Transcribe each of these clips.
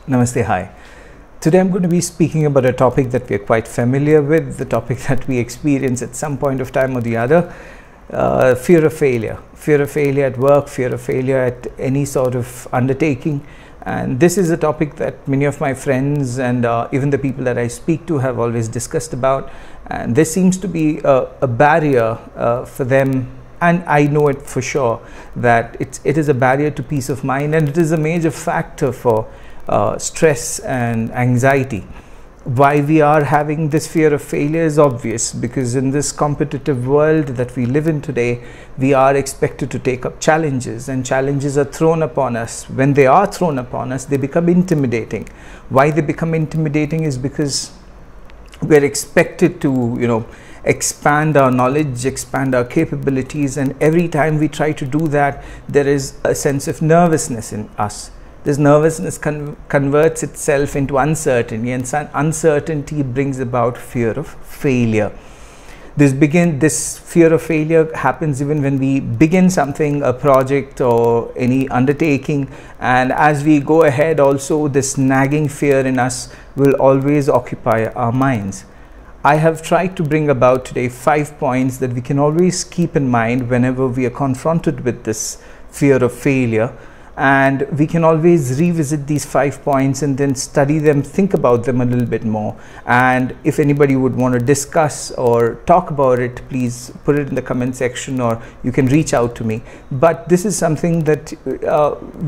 Namaste, hi. Today I'm going to be speaking about a topic that we are quite familiar with, the topic that we experience at some point of time or the other, fear of failure. Fear of failure at work, fear of failure at any sort of undertaking. And this is a topic that many of my friends and even the people that I speak to have always discussed about. And there seems to be a barrier for them, and I know it for sure, that it is a barrier to peace of mind, and it is a major factor for stress and anxiety. Why we are having this fear of failure is obvious, because in this competitive world that we live in today, we are expected to take up challenges, and challenges are thrown upon us. When they are thrown upon us, they become intimidating. Why they become intimidating is because we're expected to, expand our knowledge, expand our capabilities, and every time we try to do that, there is a sense of nervousness in us. This nervousness converts itself into uncertainty, and uncertainty brings about fear of failure. This fear of failure happens even when we begin something, a project or any undertaking, and as we go ahead also, this nagging fear in us will always occupy our minds. I have tried to bring about today 5 points that we can always keep in mind whenever we are confronted with this fear of failure. And we can always revisit these 5 points and then study them, think about them a little bit more. And if anybody would want to discuss or talk about it, please put it in the comment section, or you can reach out to me. But this is something that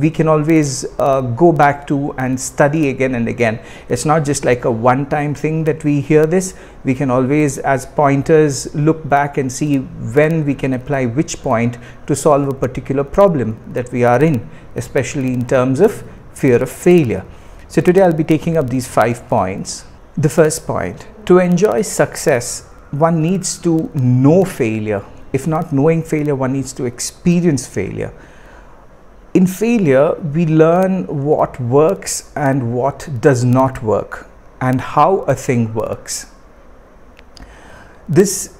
we can always go back to and study again and again. It's not just like a one-time thing that we hear this. We can always, as pointers, look back and see when we can apply which point to solve a particular problem that we are in, especially in terms of fear of failure. So today I'll be taking up these 5 points. The first point: to enjoy success, one needs to know failure. If not knowing failure, one needs to experience failure. In failure, we learn what works and what does not work, and how a thing works. This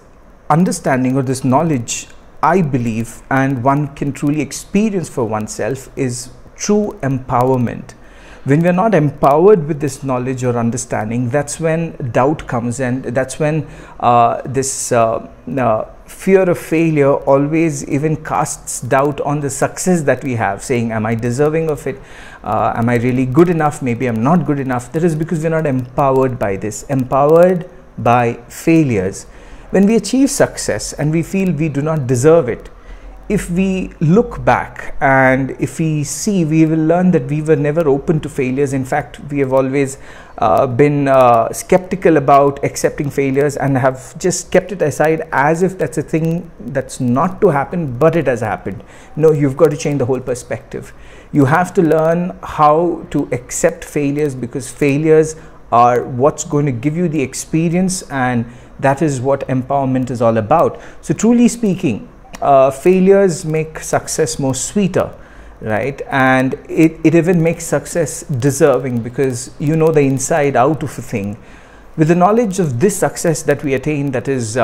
understanding or this knowledge, I believe, and one can truly experience for oneself, is true empowerment. When we are not empowered with this knowledge or understanding, that's when doubt comes, and that's when this fear of failure always even casts doubt on the success that we have, saying, am I deserving of it? Am I really good enough? Maybe I'm not good enough. That is because we're not empowered by this, empowered by failures. When we achieve success and we feel we do not deserve it, if we look back and if we see, we will learn that we were never open to failures. In fact, we have always been skeptical about accepting failures and have just kept it aside as if that's a thing that's not to happen, but it has happened. No, you've got to change the whole perspective. You have to learn how to accept failures, because failures are what's going to give you the experience, and that is what empowerment is all about. So truly speaking, failures make success more sweeter, right? And it even makes success deserving, because you know the inside out of a thing. With the knowledge of this success that we attain, that is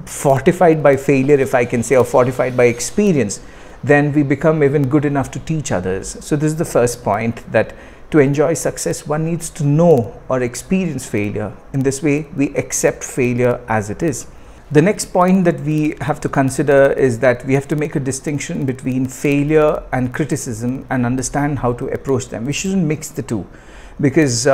fortified by failure, if I can say, or fortified by experience, then we become even good enough to teach others. So this is the first point, that to enjoy success, one needs to know or experience failure. In this way, we accept failure as it is. The next point that we have to consider is that we have to make a distinction between failure and criticism and understand how to approach them. We shouldn't mix the two, because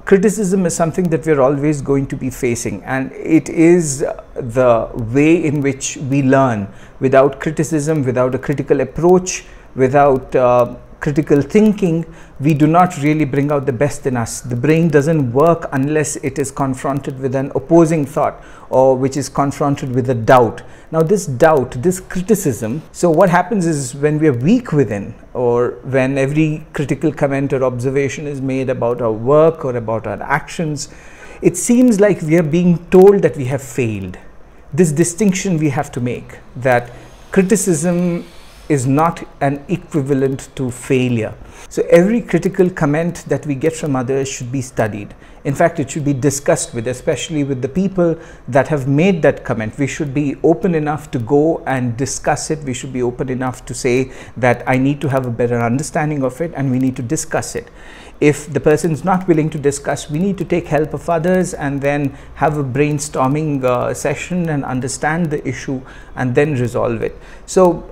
criticism is something that we're always going to be facing, and it is the way in which we learn. Without criticism, without a critical approach, without critical thinking, we do not really bring out the best in us. The brain doesn't work unless it is confronted with an opposing thought, or which is confronted with a doubt. Now this doubt, this criticism, so what happens is, when we are weak within, or when every critical comment or observation is made about our work or about our actions, it seems like we are being told that we have failed. This distinction we have to make, that criticism is not an equivalent to failure. So every critical comment that we get from others should be studied. In fact, it should be discussed with, especially with the people that have made that comment. We should be open enough to go and discuss it. We should be open enough to say that I need to have a better understanding of it and we need to discuss it. If the person is not willing to discuss, we need to take help of others and then have a brainstorming session and understand the issue and then resolve it. So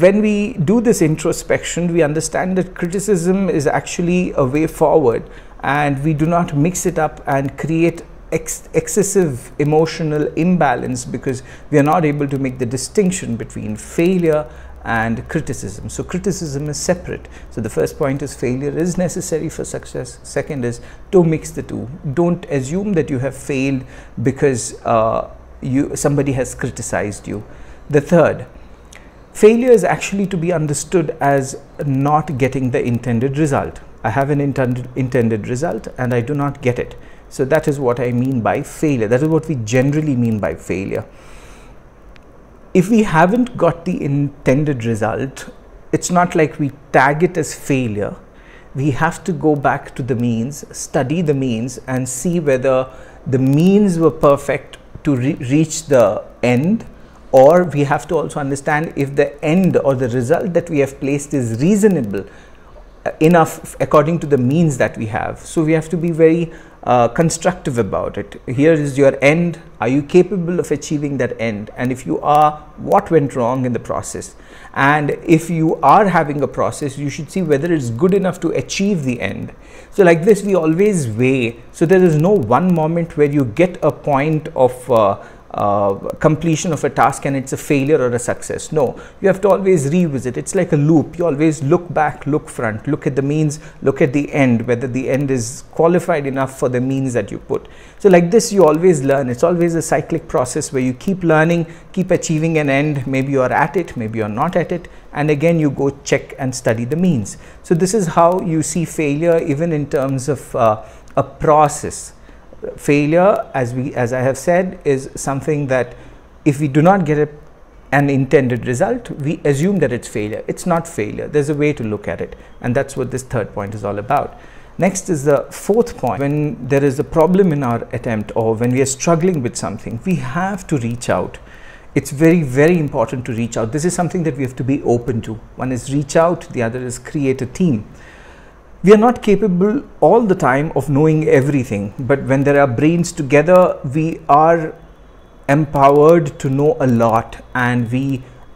when we do this introspection, we understand that criticism is actually a way forward, and we do not mix it up and create excessive emotional imbalance because we are not able to make the distinction between failure and criticism. So criticism is separate. So the first point is failure is necessary for success. Second is don't mix the two. Don't assume that you have failed because somebody has criticized you. The third, failure is actually to be understood as not getting the intended result. I have an intended result and I do not get it. So that is what I mean by failure. That is what we generally mean by failure. If we haven't got the intended result, it's not like we tag it as failure. We have to go back to the means, study the means and see whether the means were perfect to reach the end, or we have to also understand if the end or the result that we have placed is reasonable enough according to the means that we have. So we have to be very constructive about it. Here is your end. Are you capable of achieving that end? And if you are, what went wrong in the process? And if you are having a process, you should see whether it's good enough to achieve the end. So like this, we always weigh. So there is no one moment where you get a point of completion of a task and it's a failure or a success. No, you have to always revisit. It's like a loop. You always look back, look front, look at the means, look at the end, whether the end is qualified enough for the means that you put. So like this, you always learn. It's always a cyclic process where you keep learning, keep achieving an end. Maybe you are at it, maybe you're not at it, and again you go check and study the means. So this is how you see failure even in terms of a process. Failure, as I have said, is something that if we do not get an intended result, we assume that it's failure. It's not failure. There's a way to look at it, and that's what this third point is all about. Next is the fourth point. When there is a problem in our attempt, or when we are struggling with something, we have to reach out. It's very, very important to reach out. This is something that we have to be open to. One is reach out, the other is create a team. We are not capable all the time of knowing everything, but when there are brains together, we are empowered to know a lot, and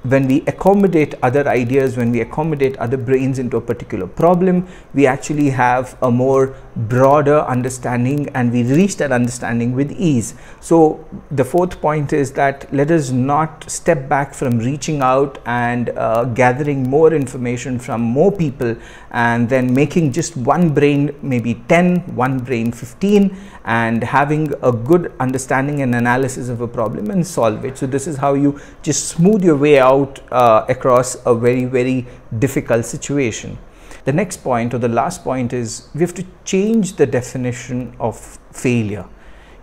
when we accommodate other ideas, when we accommodate other brains into a particular problem, we actually have a more broader understanding, and we reach that understanding with ease. So the fourth point is that let us not step back from reaching out and gathering more information from more people, and then making just one brain maybe 10, one brain 15, and having a good understanding and analysis of a problem and solve it. So this is how you just smooth your way out across a very, very difficult situation. The next point, or the last point, is we have to change the definition of failure.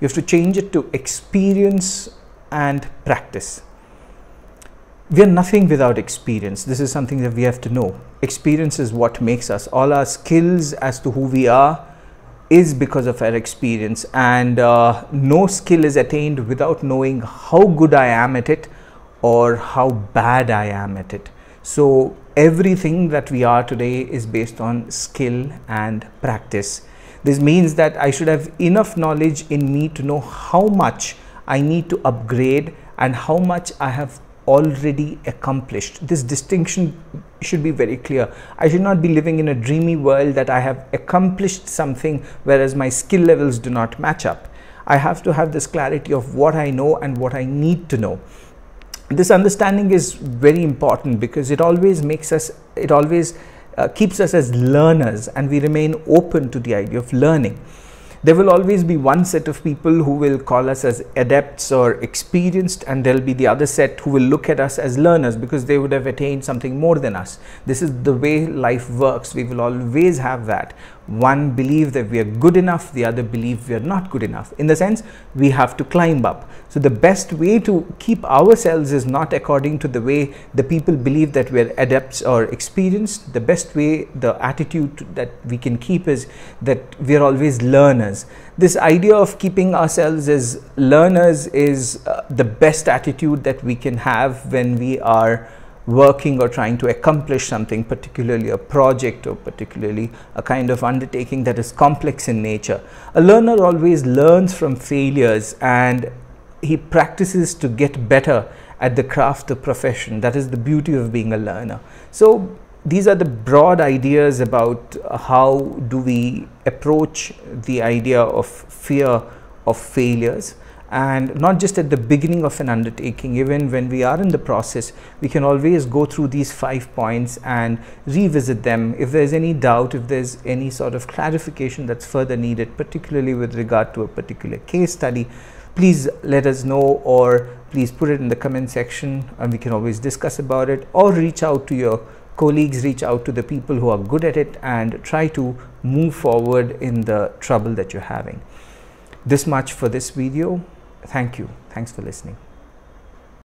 You have to change it to experience and practice. We are nothing without experience. This is something that we have to know. Experience is what makes us. All our skills as to who we are is because of our experience, and no skill is attained without knowing how good I am at it or how bad I am at it. So everything that we are today is based on skill and practice. This means that I should have enough knowledge in me to know how much I need to upgrade and how much I have already accomplished. This distinction should be very clear. I should not be living in a dreamy world that I have accomplished something whereas my skill levels do not match up. I have to have this clarity of what I know and what I need to know. This understanding is very important because it always makes us, it always keeps us as learners, and we remain open to the idea of learning. There will always be one set of people who will call us as adepts or experienced, and there will be the other set who will look at us as learners because they would have attained something more than us. This is the way life works. We will always have that. One believe that we are good enough, the other believe we are not good enough. In the sense, we have to climb up. So the best way to keep ourselves is not according to the way the people believe that we are adepts or experienced. The best way, the attitude that we can keep is that we are always learners. This idea of keeping ourselves as learners is the best attitude that we can have when we are working or trying to accomplish something, particularly a project or particularly a kind of undertaking that is complex in nature. A learner always learns from failures and he practices to get better at the craft of profession. That is the beauty of being a learner. So these are the broad ideas about how do we approach the idea of fear of failures. And not just at the beginning of an undertaking, even when we are in the process, we can always go through these 5 points and revisit them. If there's any doubt, if there's any sort of clarification that's further needed, particularly with regard to a particular case study, please let us know, or please put it in the comment section and we can always discuss about it, or reach out to your colleagues, reach out to the people who are good at it and try to move forward in the trouble that you're having. This much for this video. Thank you. Thanks for listening.